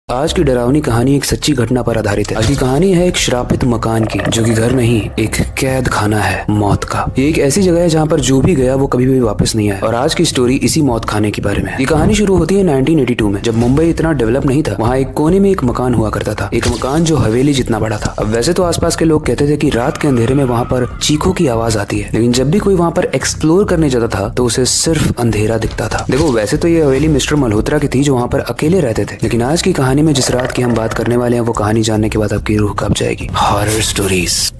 आज की डरावनी कहानी एक सच्ची घटना पर आधारित है। आज की कहानी है एक श्रापित मकान की, जो कि घर नहीं एक कैद खाना है मौत का। ये एक ऐसी जगह है जहाँ पर जो भी गया वो कभी भी वापस नहीं आया। और आज की स्टोरी इसी मौत खाने के बारे में है। ये कहानी शुरू होती है 1982 में, जब मुंबई इतना डेवलप नहीं था। वहाँ एक कोने में एक मकान हुआ करता था, एक मकान जो हवेली जितना बड़ा था। अब वैसे तो आसपास के लोग कहते थे कि रात के अंधेरे में वहाँ पर चीखों की आवाज आती है, लेकिन जब भी कोई वहाँ पर एक्सप्लोर करने जाता था तो उसे सिर्फ अंधेरा दिखता था। देखो, वैसे तो ये हवेली मिस्टर मल्होत्रा की थी, जो वहाँ पर अकेले रहते थे। लेकिन आज की कहानी में जिस रात की हम बात करने वाले हैं, वो कहानी जानने के बाद आपकी रूह कांप जाएगी। Horror stories.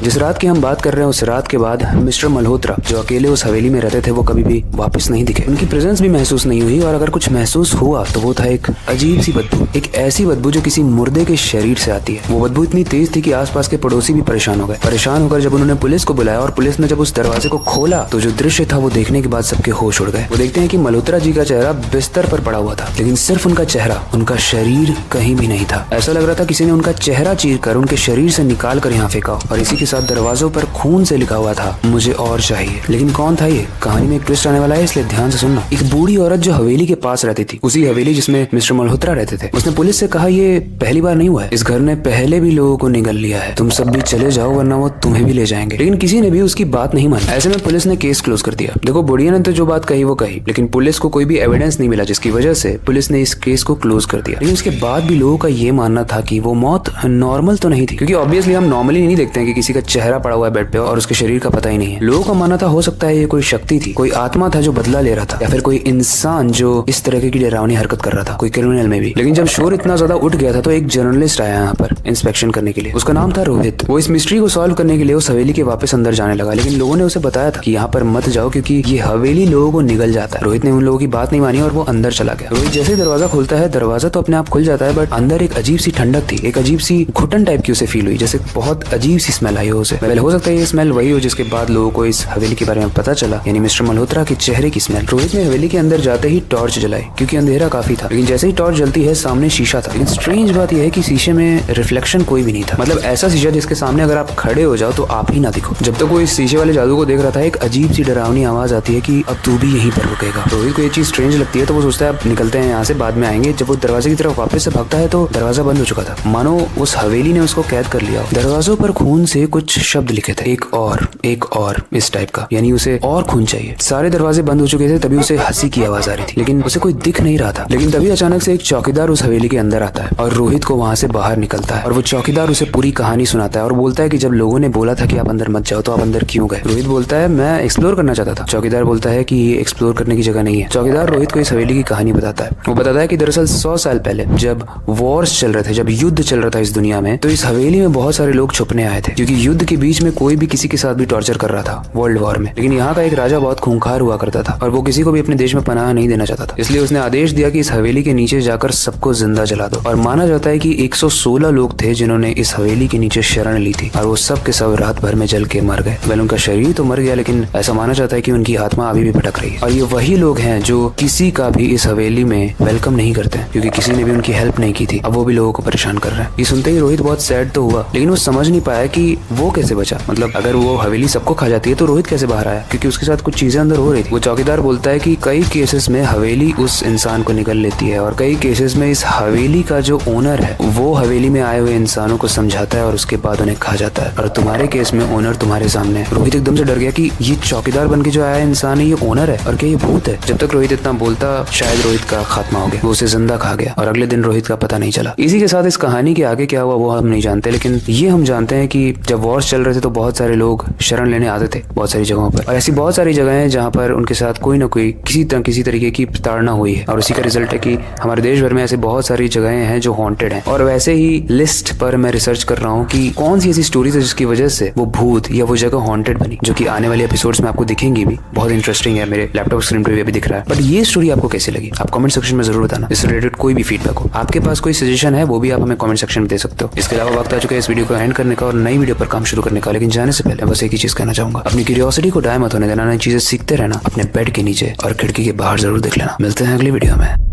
जिस रात की हम बात कर रहे हैं, उस रात के बाद मिस्टर मल्होत्रा जो अकेले उस हवेली में रहते थे, वो कभी भी वापस नहीं दिखे। उनकी प्रेजेंस भी महसूस नहीं हुई, और अगर कुछ महसूस हुआ तो वो था एक अजीब सी बदबू, एक ऐसी बदबू जो किसी मुर्दे के शरीर से आती है। वो बदबू इतनी तेज थी कि आसपास के पड़ोसी भी परेशान हो गए। परेशान होकर जब उन्होंने पुलिस को बुलाया और पुलिस ने जब उस दरवाजे को खोला, तो जो दृश्य था वो देखने के बाद सबके होश उड़ गए। वो देखते हैं कि मल्होत्रा जी का चेहरा बिस्तर पर पड़ा हुआ था, लेकिन सिर्फ उनका चेहरा, उनका शरीर कहीं भी नहीं था। ऐसा लग रहा था किसी ने उनका चेहरा चीर कर उनके शरीर से निकाल कर यहाँ फेंका। और इसी के साथ दरवाजों पर खून से लिखा हुआ था, मुझे और चाहिए। लेकिन कौन था ये? कहानी में एक ट्विस्ट आने वाला है, इसलिए ध्यान से सुनना। एक बूढ़ी औरत जो हवेली के पास रहती थी, उसी हवेली जिसमें मिस्टर मल्होत्रा रहते थे, उसने पुलिस से कहा, ये पहली बार नहीं हुआ है, इस घर ने पहले भी लोगों को निगल लिया है, तुम सब भी चले जाओ वरना वो तुम्हें भी ले जाएंगे। लेकिन किसी ने भी उसकी बात नहीं मानी। ऐसे में पुलिस ने केस क्लोज कर दिया। देखो, बुढ़िया ने तो जो बात कही वो कही, लेकिन पुलिस को कोई भी एविडेंस नहीं मिला, जिसकी वजह से पुलिस ने इस केस को क्लोज कर दिया। लेकिन उसके बाद भी लोगों का ये मानना था कि वो मौत नॉर्मल तो नहीं थी, क्योंकि ऑब्वियसली हम नॉर्मली नहीं देखते हैं कि किसी का चेहरा पड़ा हुआ है बेड पे और उसके शरीर का पता ही नहीं है। लोगों का मानना था हो सकता है ये कोई शक्ति थी, कोई आत्मा था जो बदला ले रहा था, या फिर कोई इंसान जो इस तरह की डरावनी हरकत कर रहा था, कोई क्रिमिनल में भी। लेकिन जब शोर इतना ज्यादा उठ गया था तो एक जर्नलिस्ट आया यहाँ पर इंस्पेक्शन करने के लिए। उसका नाम था रोहित। वो इस मिस्ट्री को सॉल्व करने के लिए उस हवेली के वापस अंदर जाने लगा, लेकिन लोगों ने उसे बताया था कि यहाँ पर मत जाओ क्योंकि ये हवेली लोगों को निगल जाता है। रोहित ने उन लोगों की बात नहीं मानी और वो अंदर चला गया। रोहित जैसे दरवाजा खोलता है, दरवाजा तो अपने आप खुल जाता है, बट अंदर एक अजीब सी ठंडक थी, एक अजीब सी घुटन टाइप की उसे फील हुई, जैसे बहुत अजीब सी स्मेल आई हो उसे। हो सकता है ये स्मेल वही हो जिसके बाद लोगों को इस हवेली के बारे में पता चला, यानी मिस्टर मल्होत्रा के चेहरे की स्मेल। रोहित ने हवेली के अंदर जाते ही टॉर्च जलाई, क्योंकि अंधेरा काफी था। लेकिन जैसे ही टॉर्च जलती है, सामने शीशा था। लेकिन स्ट्रेंज बात यह है कि शीशे में रिफ्लेक्शन कोई भी नहीं था। मतलब ऐसा शीशा जिसके सामने अगर आप खड़े हो जाओ तो आप ही ना दिखो। जब तक वो इस शीशे वाले जादू को देख रहा था, एक अजीब सी डरावनी आवाज आती है कि अब तू भी यहीं पर रुकेगा। रोहित को ये चीज स्ट्रेंज लगती है, तो वो सोचता है अब निकलते हैं यहाँ से, बाद में आएंगे। जब वो दरवाजे की तरफ वापस से भागता है तो दरवाजा बंद हो चुका था, मानो उस हवेली ने उसको कैद कर लिया। दरवाजों पर खून से कुछ शब्द लिखे थे, एक और इस टाइप का, यानी उसे और खून चाहिए। सारे दरवाजे बंद हो चुके थे, तभी उसे हंसी की आवाज आ रही थी, लेकिन उसे कोई दिख नहीं रहा था। लेकिन तभी अचानक से एक चौकीदार उस हवेली के अंदर आता है और रोहित को वहां से बाहर निकलता है। और वो चौकीदार उसे पूरी कहानी सुनाता है और बोलता है कि जब लोगों ने बोला था कि आप अंदर मत जाओ तो आप अंदर क्यों गए? रोहित बोलता है, मैं एक्सप्लोर करना चाहता था। चौकीदार बोलता है कि ये एक्सप्लोर करने की जगह नहीं है। चौकीदार रोहित को इस हवेली की कहानी बताता है। वो बताता है कि दरअसल 100 साल पहले जब वॉर्स चल रहे थे, जब युद्ध चल रहा था इस दुनिया में, तो इस हवेली में बहुत सारे लोग छुपने आए थे, क्योंकि युद्ध के बीच में कोई भी किसी के साथ भी टॉर्चर कर रहा था वर्ल्ड वॉर में। लेकिन यहाँ का एक राजा बहुत खूंखार हुआ करता था और वो किसी को भी अपने देश में पनाह नहीं देना चाहता था। इसलिए उसने आदेश दिया कि इस हवेली के नीचे जाकर सबको जिंदा जला दो। और माना जाता है कि 116 लोग थे जिन्होंने इस हवेली के नीचे शरण ली थी, और वो सब के सब रात भर में जल के मर गए। वेल, उनका शरीर तो मर गया, लेकिन ऐसा माना जाता है कि उनकी आत्मा अभी भी भटक रही है। और ये वही लोग हैं जो किसी का भी इस हवेली में वेलकम नहीं करते, क्योंकि किसी ने भी उनकी हेल्प नहीं की थी। अब वो भी लोगों को परेशान कर रहे हैं। ये सुनते ही रोहित बहुत सैड तो हुआ, लेकिन वो समझ नहीं पाया कि वो कैसे बचा। मतलब अगर वो हवेली सबको खा जाती है तो रोहित कैसे बाहर आया, क्योंकि उसके साथ कुछ चीजें अंदर हो रही थी। वो चौकीदार बोलता है कि कई केसेस में हवेली उस इंसान को निगल लेती है, और कई केसेस में इस हवेली का जो ओनर है वो हवेली में आए हुए इंसानों को समझाता है और उसके बाद उन्हें खा जाता है। और तुम्हारे केस में ओनर तुम्हारे सामने है। रोहित एकदम से डर गया कि ये चौकीदार बन के जो आया इंसान है, ये ओनर है और क्या ये भूत है? जब तक रोहित इतना बोलता, शायद रोहित का खात्मा हो गया, वो उसे जिंदा खा गया और अगले दिन रोहित का पता नहीं चला। इसी के साथ इस कहानी के आगे क्या हुआ वो हम नहीं जानते, लेकिन ये हम जानते हैं कि जब वॉर्स चल रहे थे तो बहुत सारे लोग शरण लेने आते थे बहुत सारी जगहों पर, और ऐसी बहुत सारी जगह हैं जहाँ पर उनके साथ कोई ना कोई किसी तरीके की प्रताड़ना हुई है। और उसी का रिजल्ट है कि हमारे देश भर में ऐसे बहुत सारी जगहें हैं जो हॉन्टेड हैं। और वैसे ही लिस्ट पर मैं रिसर्च कर रहा हूँ कि कौन सी ऐसी स्टोरीज है जिसकी वजह से वो भूत या वो जगह हॉन्टेड बनी, जो कि आने वाले एपिसोड्स में आपको दिखेंगी भी। बहुत इंटरेस्टिंग है, मेरे लैपटॉप स्क्रीन पे भी दिख रहा है। बट ये स्टोरी आपको कैसी लगी आप कमेंट सेक्शन में जरूर बताना। इससे रिलेटेड कोई भी फीडबैक हो, आपके पास कोई सजेशन है, वो भी आप हमें कमेंट सेक्शन में दे सकते हो। इसके अलावा वक्त आ चुका है इस वीडियो को एंड करने का और नई वीडियो पर काम शुरू करने का। लेकिन जाने से पहले बस एक ही चीज कहना चाहूंगा, अपनी क्यूरियोसिटी को डाय मत होने देना, नई चीजें सीखते रहना, अपने बेड के नीचे और खिड़की के बाहर जरूर देख लेना। मिलते हैं अगली वीडियो में।